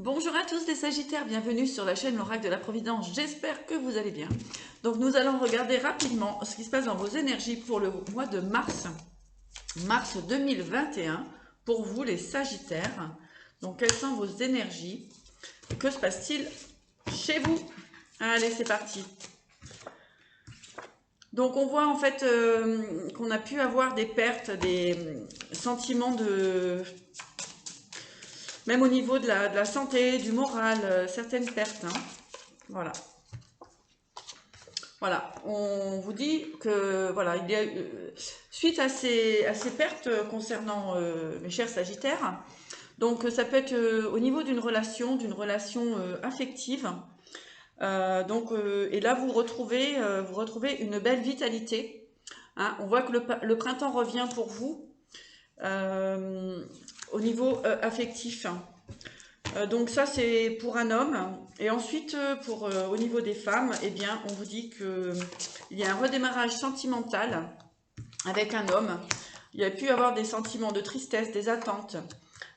Bonjour à tous les Sagittaires, bienvenue sur la chaîne L'Oracle de la Providence, j'espère que vous allez bien. Donc nous allons regarder rapidement ce qui se passe dans vos énergies pour le mois de mars 2021, pour vous les Sagittaires. Donc quelles sont vos énergies? Que se passe-t-il chez vous? Allez, c'est parti. Donc on voit en fait qu'on a pu avoir des pertes, des sentiments de... Même au niveau de la santé, du moral, certaines pertes. Hein. Voilà. Voilà. On vous dit que voilà, il y a suite à ces pertes concernant mes chers Sagittaires. Donc ça peut être au niveau d'une relation affective. Et là vous retrouvez une belle vitalité. Hein. On voit que le printemps revient pour vous au niveau affectif. Donc ça c'est pour un homme. Et ensuite au niveau des femmes, eh bien on vous dit que il y a un redémarrage sentimental avec un homme. Il y a pu avoir des sentiments de tristesse, des attentes,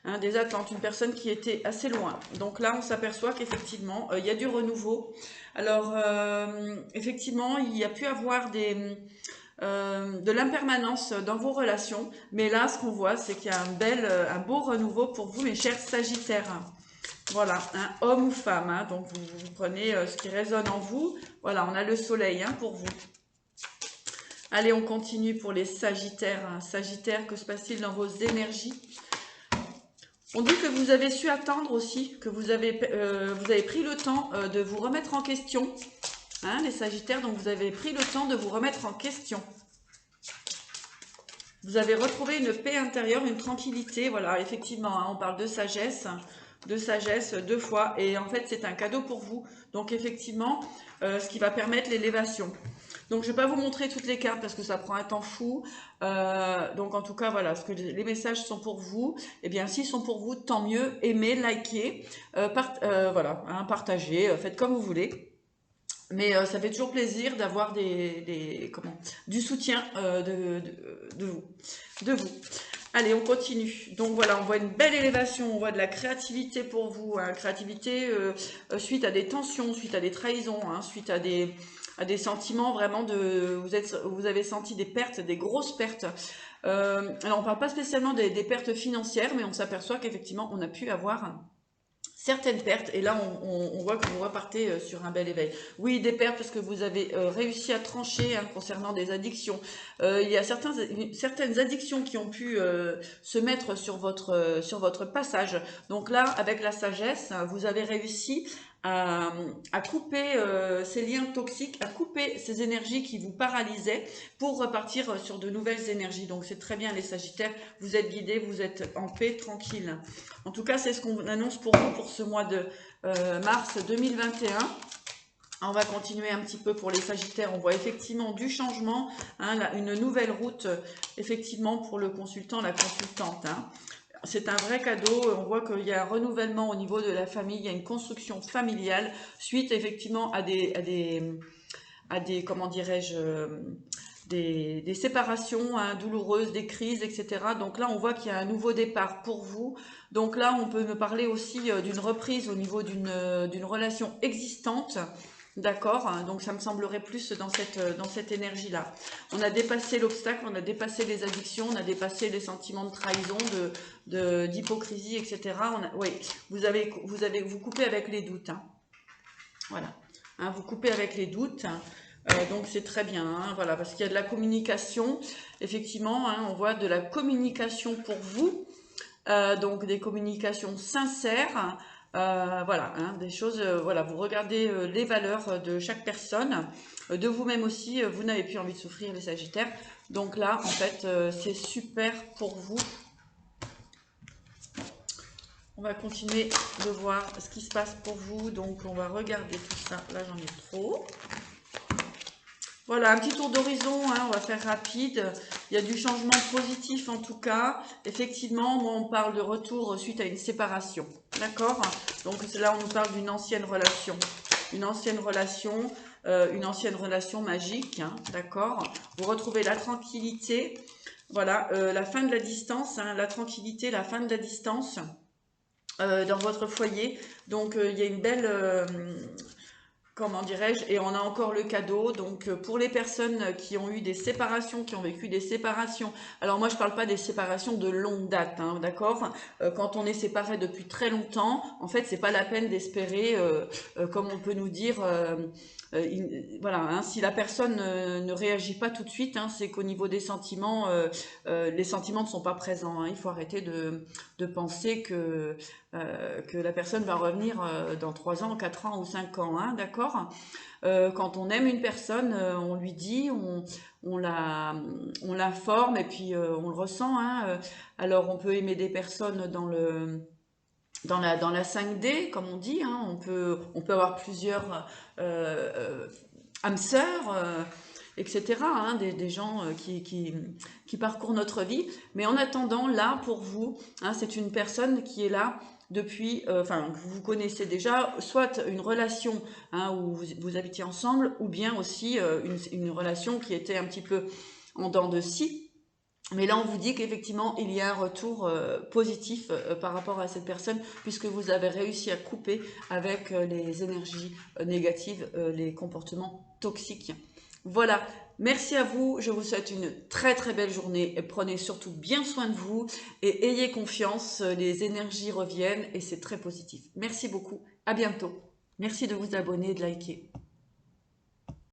hein, une personne qui était assez loin. Donc là on s'aperçoit qu'effectivement il y a du renouveau. Alors effectivement il y a pu avoir de l'impermanence dans vos relations, mais là ce qu'on voit c'est qu'il y a un beau renouveau pour vous mes chers Sagittaires. Voilà, hein, homme ou femme, hein, donc vous prenez ce qui résonne en vous. Voilà, on a le soleil hein, pour vous. Allez, on continue pour les Sagittaires. Hein. Sagittaires, que se passe-t-il dans vos énergies? On dit que vous avez su attendre aussi, que vous avez pris le temps de vous remettre en question. Hein, les Sagittaires, donc vous avez pris le temps de vous remettre en question. Vous avez retrouvé une paix intérieure, une tranquillité. Voilà, effectivement, hein, on parle de sagesse deux fois. Et en fait, c'est un cadeau pour vous. Donc, effectivement, ce qui va permettre l'élévation. Donc, je ne vais pas vous montrer toutes les cartes parce que ça prend un temps fou. Donc, en tout cas, voilà, ce que les messages sont pour vous. Eh bien, s'ils sont pour vous, tant mieux. Aimez, likez, voilà, hein, partagez, faites comme vous voulez. Mais ça fait toujours plaisir d'avoir du soutien de vous. Allez, on continue. Donc voilà, on voit une belle élévation, on voit de la créativité pour vous. Hein, créativité suite à des tensions, suite à des trahisons, hein, suite à des sentiments vraiment de... Vous avez senti des pertes, des grosses pertes. Alors on ne parle pas spécialement des pertes financières, mais on s'aperçoit qu'effectivement on a pu avoir certaines pertes, et là on voit que vous repartez sur un bel éveil. Oui, des pertes parce que vous avez réussi à trancher hein, concernant des addictions. Il y a certaines addictions qui ont pu se mettre sur votre passage. Donc là, avec la sagesse, vous avez réussi à couper ces liens toxiques, à couper ces énergies qui vous paralysaient pour repartir sur de nouvelles énergies. Donc c'est très bien les Sagittaires, vous êtes guidés, vous êtes en paix, tranquille. En tout cas, c'est ce qu'on annonce pour vous pour ce mois de mars 2021. On va continuer un petit peu pour les Sagittaires. On voit effectivement du changement, hein, une nouvelle route, effectivement, pour le consultant, la consultante. Hein. C'est un vrai cadeau. On voit qu'il y a un renouvellement au niveau de la famille. Il y a une construction familiale suite, effectivement, à des comment dirais-je, des séparations hein, douloureuses, des crises, etc. Donc là, on voit qu'il y a un nouveau départ pour vous. Donc là, on peut me parler aussi d'une reprise au niveau d'une relation existante. D'accord, donc ça me semblerait plus dans cette énergie-là. On a dépassé l'obstacle, on a dépassé les addictions, on a dépassé les sentiments de trahison, d'hypocrisie, etc. Oui, vous coupez avec les doutes. Hein. Voilà, hein, vous coupez avec les doutes. Donc c'est très bien, hein, voilà, parce qu'il y a de la communication, effectivement, hein, on voit de la communication pour vous, donc des communications sincères, voilà, hein, des choses, voilà, vous regardez les valeurs de chaque personne, de vous-même aussi, vous n'avez plus envie de souffrir les Sagittaires, donc là, en fait, c'est super pour vous. On va continuer de voir ce qui se passe pour vous, donc on va regarder tout ça, là j'en ai trop. Voilà, un petit tour d'horizon, hein, on va faire rapide. Il y a du changement positif en tout cas. Effectivement, moi on parle de retour suite à une séparation. D'accord? Donc là on nous parle d'une ancienne relation. Une ancienne relation magique. Hein, d'accord? Vous retrouvez la tranquillité. Voilà, la fin de la distance, hein, la tranquillité, la fin de la distance. dans votre foyer. Donc il y a une belle, comment dirais-je, et on a encore le cadeau. Donc pour les personnes qui ont eu des séparations, qui ont vécu des séparations, alors moi je parle pas des séparations de longue date, hein, d'accord. Quand on est séparé depuis très longtemps, en fait c'est pas la peine d'espérer, comme on peut nous dire, voilà, hein, si la personne ne réagit pas tout de suite, hein, c'est qu'au niveau des sentiments, les sentiments ne sont pas présents, hein. Il faut arrêter de penser que la personne va revenir dans 3 ans, 4 ans ou 5 ans, hein, d'accord. Quand on aime une personne, on lui dit, on la forme et puis on le ressent, hein. Alors on peut aimer des personnes dans la 5D, comme on dit, hein. On peut avoir plusieurs âmes sœurs, etc., hein, des gens qui parcourent notre vie. Mais en attendant, là, pour vous, hein, c'est une personne qui est là depuis, enfin, que vous connaissez déjà, soit une relation, hein, où vous habitiez ensemble, ou bien aussi une relation qui était un petit peu en dents de scie. Mais là, on vous dit qu'effectivement, il y a un retour positif par rapport à cette personne, puisque vous avez réussi à couper avec les énergies négatives, les comportements toxiques. Voilà, merci à vous, je vous souhaite une très très belle journée. Prenez surtout bien soin de vous et ayez confiance, les énergies reviennent et c'est très positif. Merci beaucoup, à bientôt. Merci de vous abonner et de liker.